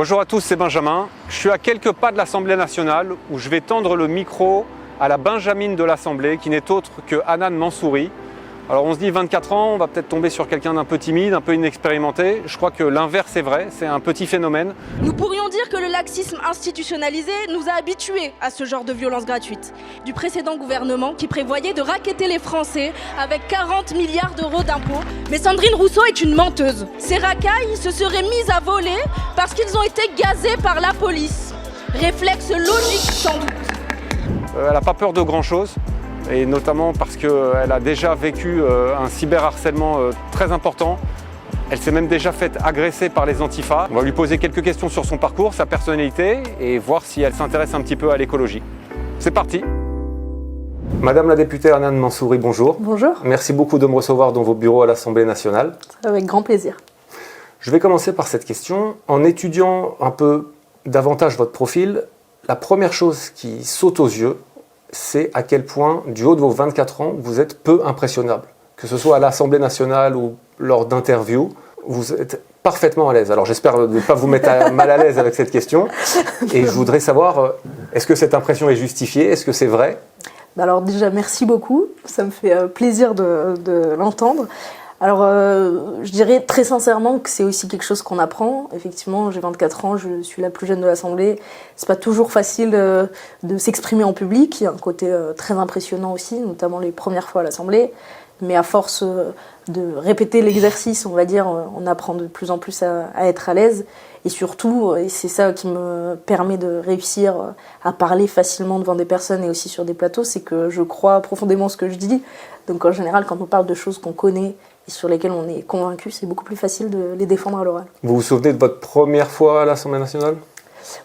Bonjour à tous, c'est Benjamin. Je suis à quelques pas de l'Assemblée nationale où je vais tendre le micro à la Benjamine de l'Assemblée, qui n'est autre que Hanan Mansouri. Alors on se dit 24 ans, on va peut-être tomber sur quelqu'un d'un peu timide, un peu inexpérimenté. Je crois que l'inverse est vrai, c'est un petit phénomène. Nous pourrions dire que le laxisme institutionnalisé nous a habitués à ce genre de violence gratuite. Du précédent gouvernement qui prévoyait de racketter les Français avec 40 milliards d'euros d'impôts. Mais Sandrine Rousseau est une menteuse. Ces racailles se seraient mises à voler parce qu'ils ont été gazés par la police. Réflexe logique sans doute. Elle n'a pas peur de grand-chose. Et notamment parce qu'elle a déjà vécu un cyberharcèlement très important. Elle s'est même déjà faite agresser par les antifas. On va lui poser quelques questions sur son parcours, sa personnalité et voir si elle s'intéresse un petit peu à l'écologie. C'est parti. Madame la députée Hanan Mansouri, bonjour. Bonjour. Merci beaucoup de me recevoir dans vos bureaux à l'Assemblée nationale. Avec grand plaisir. Je vais commencer par cette question. En étudiant un peu davantage votre profil, la première chose qui saute aux yeux, c'est à quel point, du haut de vos 24 ans, vous êtes peu impressionnable. Que ce soit à l'Assemblée nationale ou lors d'interviews, vous êtes parfaitement à l'aise. Alors j'espère ne pas vous mettre mal à l'aise avec cette question. Et je voudrais savoir, est-ce que cette impression est justifiée? Est-ce que c'est vrai? Alors déjà, merci beaucoup. Ça me fait plaisir de l'entendre. Alors, je dirais très sincèrement que c'est aussi quelque chose qu'on apprend. Effectivement, j'ai 24 ans, je suis la plus jeune de l'Assemblée. C'est pas toujours facile de s'exprimer en public. Il y a un côté très impressionnant aussi, notamment les premières fois à l'Assemblée. Mais à force de répéter l'exercice, on va dire, on apprend de plus en plus à être à l'aise. Et surtout, et c'est ça qui me permet de réussir à parler facilement devant des personnes et aussi sur des plateaux, c'est que je crois profondément ce que je dis. Donc en général, quand on parle de choses qu'on connaît et sur lesquelles on est convaincu, c'est beaucoup plus facile de les défendre à l'oral. Vous vous souvenez de votre première fois à l'Assemblée nationale?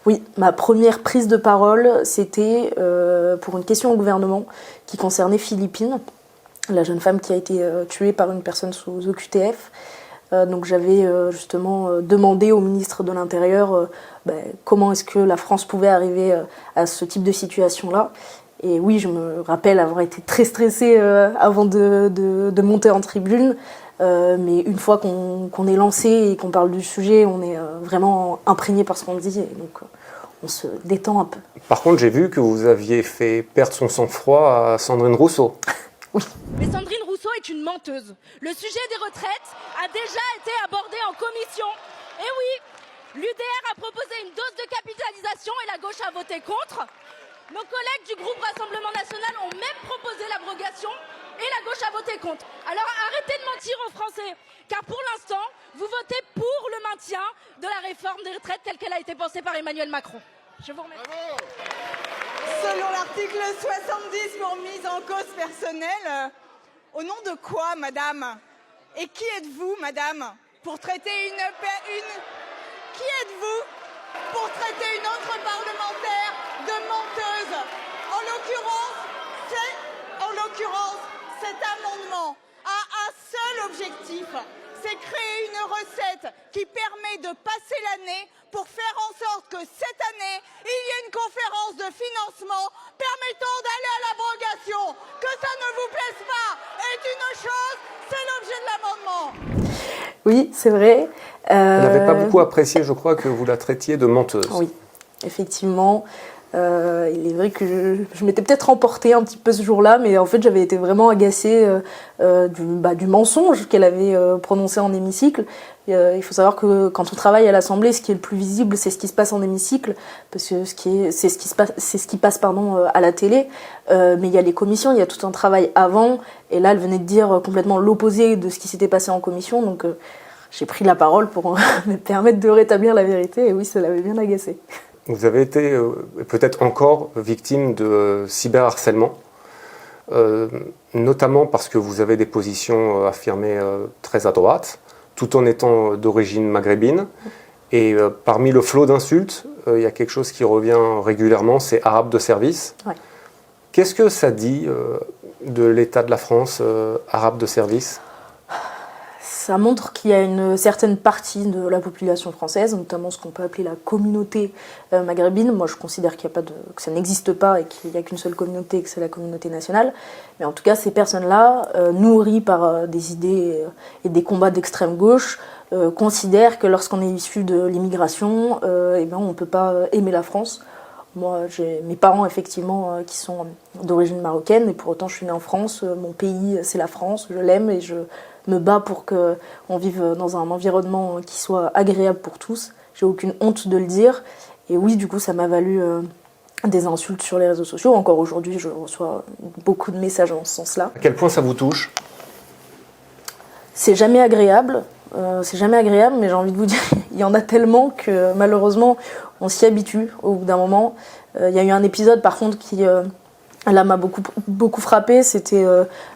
Oui, ma première prise de parole, c'était pour une question au gouvernement qui concernait Philippine, la jeune femme qui a été tuée par une personne sous OQTF. Donc j'avais justement demandé au ministre de l'Intérieur comment est-ce que la France pouvait arriver à ce type de situation-là. Et oui, je me rappelle avoir été très stressée avant de monter en tribune. Mais une fois qu'on est lancé et qu'on parle du sujet, on est vraiment imprégné par ce qu'on dit. Et donc on se détend un peu. Par contre, j'ai vu que vous aviez fait perdre son sang-froid à Sandrine Rousseau. Oui. Mais Sandrine Rousseau est une menteuse. Le sujet des retraites a déjà été abordé en commission. Et oui, l'UDR a proposé une dose de capitalisation et la gauche a voté contre. Nos collègues du groupe Rassemblement National ont même proposé l'abrogation et la gauche a voté contre. Alors arrêtez de mentir aux Français, car pour l'instant, vous votez pour le maintien de la réforme des retraites telle qu'elle a été pensée par Emmanuel Macron. Je vous remercie. Bravo. Selon l'article 70 pour mise en cause personnelle, au nom de quoi, madame? Et qui êtes-vous, madame, pour traiter Qui êtes-vous pour traiter une autre parlementaire de menteuse? En l'occurrence, cet amendement a un seul objectif, c'est créer une recette qui permet de passer l'année pour faire en sorte que cette année, il y ait une conférence de financement permettant d'aller à l'abrogation. Que ça ne vous plaise pas est une chose, c'est l'objet de l'amendement. Oui, c'est vrai. Elle n'avait pas beaucoup apprécié, je crois, que vous la traitiez de menteuse. Oui, effectivement. Il est vrai que je m'étais peut-être emportée un petit peu ce jour-là, mais en fait j'avais été vraiment agacée du mensonge qu'elle avait prononcé en hémicycle. Il faut savoir que quand on travaille à l'Assemblée, ce qui est le plus visible, c'est ce qui se passe en hémicycle, parce que c'est ce qui passe à la télé. Mais il y a les commissions, il y a tout un travail avant, et là elle venait de dire complètement l'opposé de ce qui s'était passé en commission, donc j'ai pris la parole pour me permettre de rétablir la vérité, et oui, ça l'avait bien agacée. Vous avez été peut-être encore victime de cyberharcèlement, notamment parce que vous avez des positions affirmées très à droite, tout en étant d'origine maghrébine. Et parmi le flot d'insultes, il y a quelque chose qui revient régulièrement, c'est arabe de service. Ouais. Qu'est-ce que ça dit de l'état de la France, arabe de service? ça montre qu'il y a une certaine partie de la population française, notamment ce qu'on peut appeler la communauté maghrébine. Moi, je considère qu'il y a pas que ça n'existe pas et qu'il n'y a qu'une seule communauté et que c'est la communauté nationale. Mais en tout cas, ces personnes-là, nourries par des idées et des combats d'extrême gauche, considèrent que lorsqu'on est issu de l'immigration, on ne peut pas aimer la France. Moi, j'ai mes parents, effectivement, qui sont d'origine marocaine, et pour autant, je suis née en France. Mon pays, c'est la France, je l'aime, et je me bats pour qu'on vive dans un environnement qui soit agréable pour tous. J'ai aucune honte de le dire. Et oui, du coup, ça m'a valu des insultes sur les réseaux sociaux. Encore aujourd'hui, je reçois beaucoup de messages dans ce sens-là. À quel point ça vous touche ? C'est jamais agréable. Mais j'ai envie de vous dire, il y en a tellement que malheureusement, on s'y habitue au bout d'un moment. Il y a eu un épisode, par contre, qui là m'a beaucoup frappé. C'était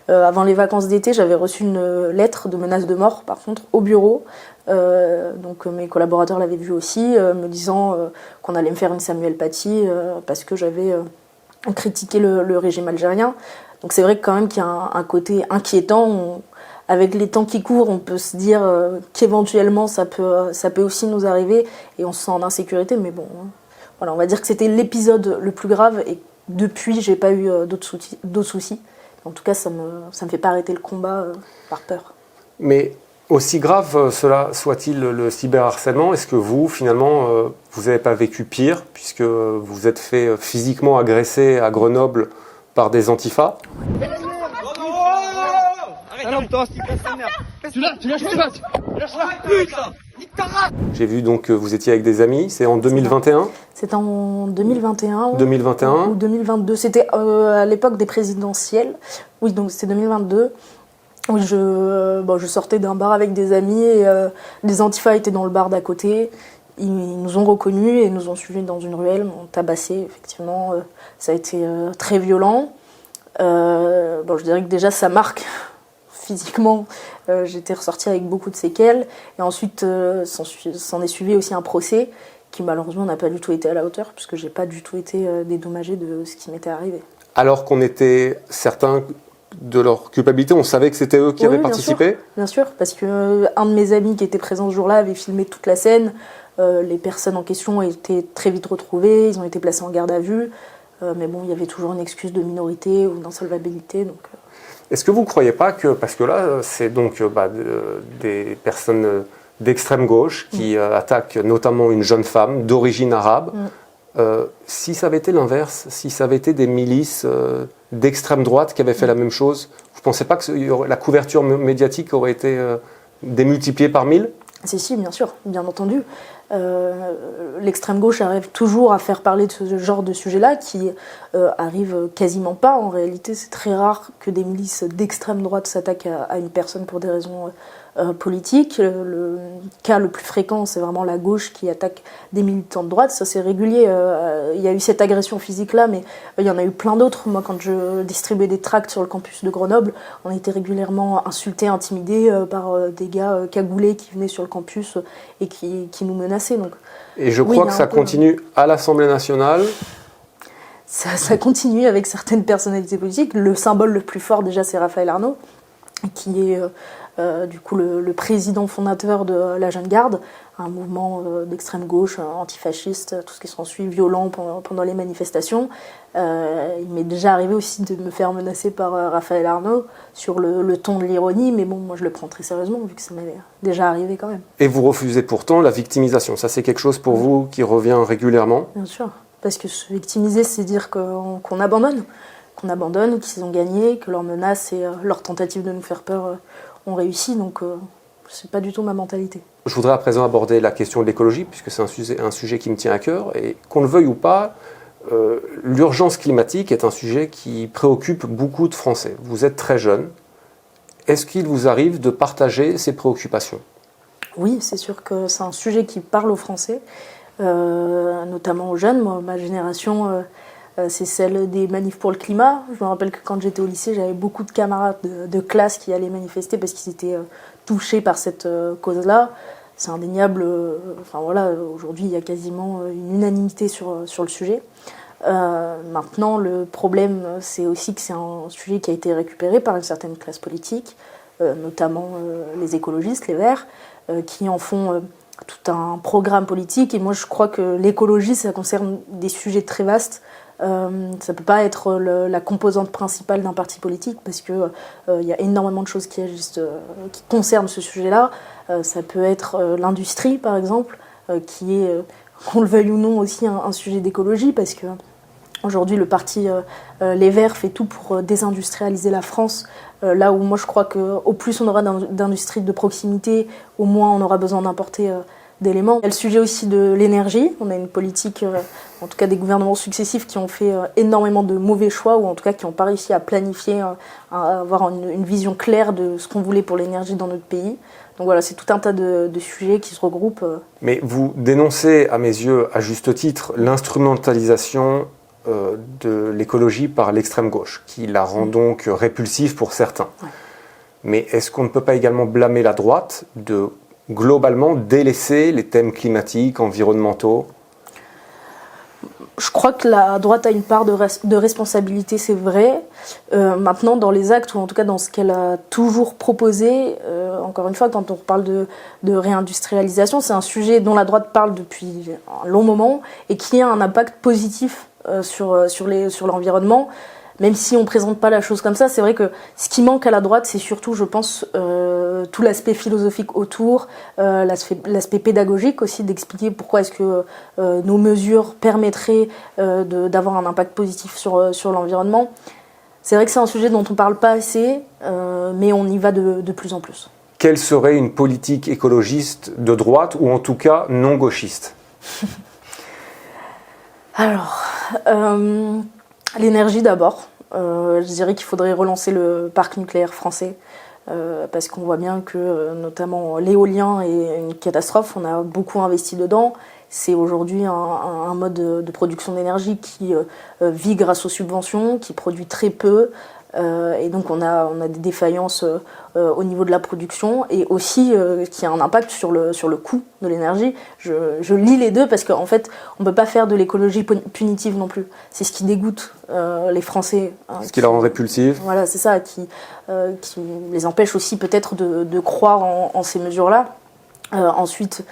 avant les vacances d'été, j'avais reçu une lettre de menace de mort, par contre, au bureau. Donc mes collaborateurs l'avaient vu aussi, me disant qu'on allait me faire une Samuel Paty parce que j'avais critiqué le régime algérien. Donc c'est vrai que quand même qu'il y a un côté inquiétant. Avec les temps qui courent, on peut se dire qu'éventuellement ça peut aussi nous arriver et on se sent en insécurité. Mais bon, voilà, on va dire que c'était l'épisode le plus grave et depuis, j'ai pas eu d'autres soucis. En tout cas, ça me fait pas arrêter le combat par peur. Mais aussi grave cela soit-il le cyberharcèlement, est-ce que vous, finalement, vous n'avez pas vécu pire puisque vous vous êtes fait physiquement agresser à Grenoble par des antifas ? J'ai vu donc que vous étiez avec des amis, c'est en 2021 ? C'était en 2021. 2021 ou 2022. C'était à l'époque des présidentielles. Oui, donc c'était 2022. Oui, je sortais d'un bar avec des amis et des antifas étaient dans le bar d'à côté. Ils nous ont reconnus et nous ont suivis dans une ruelle, m'ont tabassé, effectivement. Ça a été très violent. Je dirais que déjà ça marque physiquement. J'étais ressortie avec beaucoup de séquelles. Et ensuite, s'en est suivi aussi un procès qui malheureusement n'a pas du tout été à la hauteur puisque j'ai pas du tout été dédommagée de ce qui m'était arrivé. Alors qu'on était certains de leur culpabilité, on savait que c'était eux qui avaient participé ? Bien sûr, parce que un de mes amis qui était présent ce jour-là avait filmé toute la scène. Les personnes en question ont été très vite retrouvées, ils ont été placés en garde à vue. Mais bon, il y avait toujours une excuse de minorité ou d'insolvabilité. Donc, Est-ce que vous ne croyez pas que, parce que là, c'est donc des personnes d'extrême gauche qui attaquent notamment une jeune femme d'origine arabe, si ça avait été l'inverse, si ça avait été des milices d'extrême droite qui avaient fait la même chose, vous ne pensez pas que la couverture médiatique aurait été démultipliée par 1000 ? Si, bien sûr, bien entendu. L'extrême gauche arrive toujours à faire parler de ce genre de sujet-là qui arrive quasiment pas. En réalité, c'est très rare que des milices d'extrême droite s'attaquent à une personne pour des raisons politiques. Le cas le plus fréquent, c'est vraiment la gauche qui attaque des militants de droite. Ça, c'est régulier. Il y a eu cette agression physique-là, mais il y en a eu plein d'autres. Moi, quand je distribuais des tracts sur le campus de Grenoble, on était régulièrement insultés, intimidés par des gars cagoulés qui venaient sur le campus et qui nous menaçaient. Donc, et je crois que ça continue à l'Assemblée nationale. Ça continue avec certaines personnalités politiques. Le symbole le plus fort, déjà, c'est Raphaël Arnaud, qui est du coup le président fondateur de la Jeune Garde, un mouvement d'extrême gauche, antifasciste, tout ce qui s'ensuit, violent pendant les manifestations. Il m'est déjà arrivé aussi de me faire menacer par Raphaël Arnaud sur le ton de l'ironie, mais bon, moi je le prends très sérieusement vu que ça m'est déjà arrivé quand même. Et vous refusez pourtant la victimisation, ça c'est quelque chose pour vous qui revient régulièrement ? Bien sûr, parce que se victimiser, c'est dire qu'on abandonne, qu'ils ont gagné, que leurs menaces et leurs tentatives de nous faire peur ont réussi, donc c'est pas du tout ma mentalité. Je voudrais à présent aborder la question de l'écologie, puisque c'est un sujet qui me tient à cœur, et qu'on le veuille ou pas, l'urgence climatique est un sujet qui préoccupe beaucoup de Français. Vous êtes très jeune. Est-ce qu'il vous arrive de partager ces préoccupations ? Oui, c'est sûr que c'est un sujet qui parle aux Français, notamment aux jeunes. Moi, ma génération, c'est celle des manifs pour le climat. Je me rappelle que quand j'étais au lycée, j'avais beaucoup de camarades de classe qui allaient manifester parce qu'ils étaient touchés par cette cause-là. C'est indéniable. Aujourd'hui, il y a quasiment une unanimité sur le sujet. Maintenant, le problème, c'est aussi que c'est un sujet qui a été récupéré par une certaine classe politique, notamment les écologistes, les Verts, qui en font tout un programme politique. Et moi, je crois que l'écologie, ça concerne des sujets très vastes. Ça ne peut pas être la composante principale d'un parti politique parce qu'il y a énormément de choses qui agissent, qui concernent ce sujet-là. Ça peut être l'industrie, par exemple, qui est, qu'on le veuille ou non, aussi un sujet d'écologie parce que aujourd'hui, le parti Les Verts fait tout pour désindustrialiser la France. Là où moi, je crois qu'au plus on aura d'industrie de proximité, au moins on aura besoin d'importer d'éléments. Il y a le sujet aussi de l'énergie. On a une politique, en tout cas des gouvernements successifs, qui ont fait énormément de mauvais choix, ou en tout cas qui n'ont pas réussi à planifier, à avoir une vision claire de ce qu'on voulait pour l'énergie dans notre pays. Donc voilà, c'est tout un tas de sujets qui se regroupent. Mais vous dénoncez, à mes yeux, à juste titre, l'instrumentalisation de l'écologie par l'extrême gauche, qui la rend donc répulsive pour certains. Ouais. Mais est-ce qu'on ne peut pas également blâmer la droite de globalement délaisser les thèmes climatiques, environnementaux ? Je crois que la droite a une part de responsabilité, c'est vrai. Maintenant, dans les actes, ou en tout cas dans ce qu'elle a toujours proposé, encore une fois, quand on parle de réindustrialisation, c'est un sujet dont la droite parle depuis un long moment et qui a un impact positif sur l'environnement. Même si on ne présente pas la chose comme ça, c'est vrai que ce qui manque à la droite, c'est surtout, je pense, tout l'aspect philosophique autour, l'aspect pédagogique aussi, d'expliquer pourquoi est-ce que nos mesures permettraient d'avoir un impact positif sur l'environnement. C'est vrai que c'est un sujet dont on ne parle pas assez, mais on y va de plus en plus. Quelle serait une politique écologiste de droite, ou en tout cas non gauchiste ? Alors, l'énergie d'abord. Je dirais qu'il faudrait relancer le parc nucléaire français parce qu'on voit bien que notamment l'éolien est une catastrophe. On a beaucoup investi dedans. C'est aujourd'hui un mode de production d'énergie qui vit grâce aux subventions, qui produit très peu. Et donc on a des défaillances au niveau de la production et aussi qui a un impact sur le coût de l'énergie. Je lie les deux parce qu'en fait on ne peut pas faire de l'écologie punitive non plus. C'est ce qui dégoûte les Français. Ce qui la rend répulsive. Voilà, c'est ça, qui les empêche aussi peut-être de croire en ces mesures-là. Ensuite,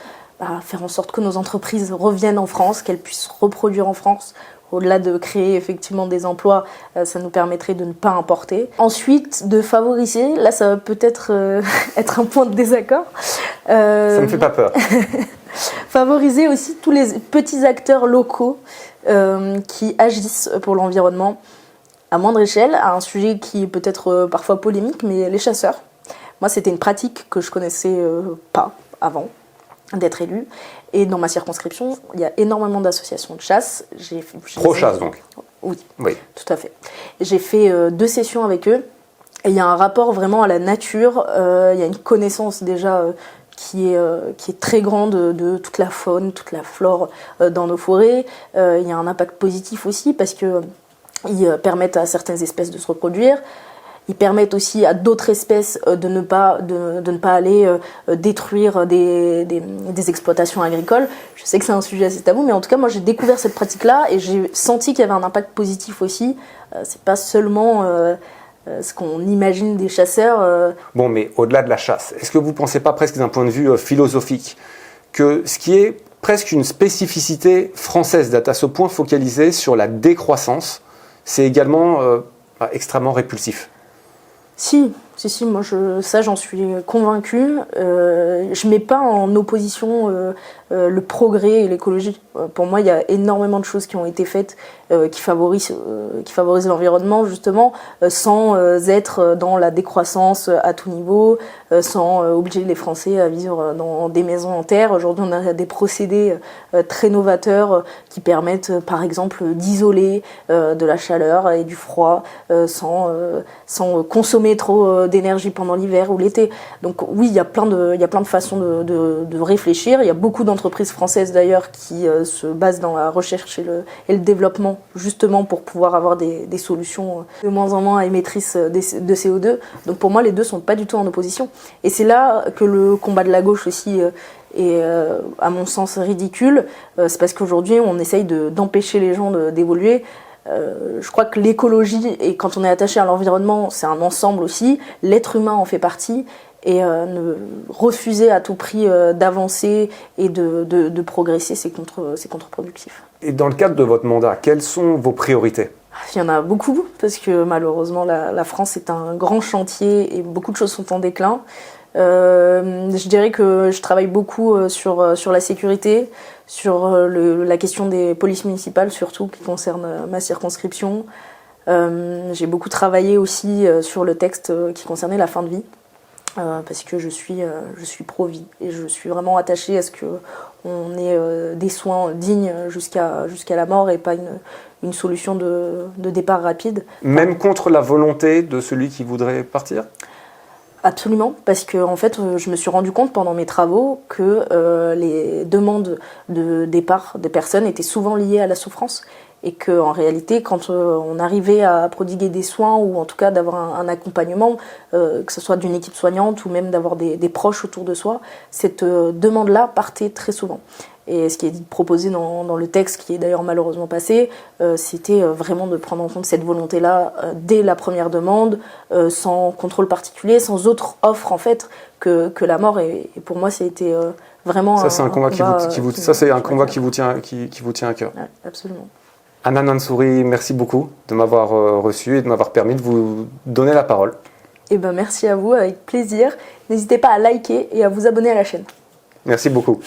faire en sorte que nos entreprises reviennent en France, qu'elles puissent reproduire en France. Au-delà de créer effectivement des emplois, ça nous permettrait de ne pas importer. Ensuite, de favoriser, là ça va peut-être être un point de désaccord. Ça ne me fait pas peur. Favoriser aussi tous les petits acteurs locaux qui agissent pour l'environnement à moindre échelle, à un sujet qui est peut-être parfois polémique, mais les chasseurs. Moi, c'était une pratique que je connaissais pas avant d'être élue. Et dans ma circonscription, il y a énormément d'associations de chasse. Pro-chasse donc ? Oui, tout à fait. J'ai fait 2 sessions avec eux. Et il y a un rapport vraiment à la nature. Il y a une connaissance déjà qui est très grande de toute la faune, toute la flore dans nos forêts. Il y a un impact positif aussi parce qu'ils permettent à certaines espèces de se reproduire. Ils permettent aussi à d'autres espèces de ne pas aller détruire des exploitations agricoles. Je sais que c'est un sujet assez tabou, mais en tout cas, moi, j'ai découvert cette pratique-là et j'ai senti qu'il y avait un impact positif aussi. C'est pas seulement ce qu'on imagine des chasseurs. Bon, mais au-delà de la chasse, est-ce que vous ne pensez pas presque d'un point de vue philosophique que ce qui est presque une spécificité française d'être à ce point focalisé sur la décroissance, c'est également extrêmement répulsif ? Si, moi j'en suis convaincue. Je mets pas en opposition le progrès et l'écologie. Pour moi, il y a énormément de choses qui ont été faites qui favorisent l'environnement justement, sans être dans la décroissance à tout niveau, sans obliger les Français à vivre dans des maisons en terre. Aujourd'hui, on a des procédés très novateurs qui permettent, par exemple, d'isoler de la chaleur et du froid sans consommer trop d'énergie pendant l'hiver ou l'été. Donc oui, il y a plein de façons de réfléchir. Il y a beaucoup d'entreprises françaises d'ailleurs qui se basent dans la recherche et le développement justement pour pouvoir avoir des solutions de moins en moins émettrices de CO2. Donc pour moi, les deux sont pas du tout en opposition. Et c'est là que le combat de la gauche aussi est, à mon sens, ridicule. C'est parce qu'aujourd'hui, on essaye d'empêcher les gens d'évoluer. Je crois que l'écologie, et quand on est attaché à l'environnement, c'est un ensemble aussi, l'être humain en fait partie, et ne refuser à tout prix d'avancer et de progresser, c'est contre-productif. Et dans le cadre de votre mandat, quelles sont vos priorités ? Il y en a beaucoup, parce que malheureusement la France est un grand chantier et beaucoup de choses sont en déclin. Je dirais que je travaille beaucoup sur la sécurité, sur la question des polices municipales surtout, qui concerne ma circonscription. J'ai beaucoup travaillé aussi sur le texte qui concernait la fin de vie, parce que je suis pro-vie et je suis vraiment attachée à ce qu'on ait des soins dignes jusqu'à la mort et pas une solution de départ rapide. Même contre la volonté de celui qui voudrait partir ? Absolument, parce que en fait, je me suis rendu compte pendant mes travaux que les demandes de départ des personnes étaient souvent liées à la souffrance et que en réalité, quand on arrivait à prodiguer des soins ou en tout cas d'avoir un accompagnement, que ce soit d'une équipe soignante ou même d'avoir des proches autour de soi, cette demande-là partait très souvent. Et ce qui est proposé dans le texte, qui est d'ailleurs malheureusement passé, c'était vraiment de prendre en compte cette volonté-là dès la première demande, sans contrôle particulier, sans autre offre en fait que la mort. Et pour moi, ça a été vraiment ça, c'est un combat qui vous tient à cœur. Ouais, absolument. Hanan Mansouri, merci beaucoup de m'avoir reçu et de m'avoir permis de vous donner la parole. Eh ben, merci à vous, avec plaisir. N'hésitez pas à liker et à vous abonner à la chaîne. Merci beaucoup.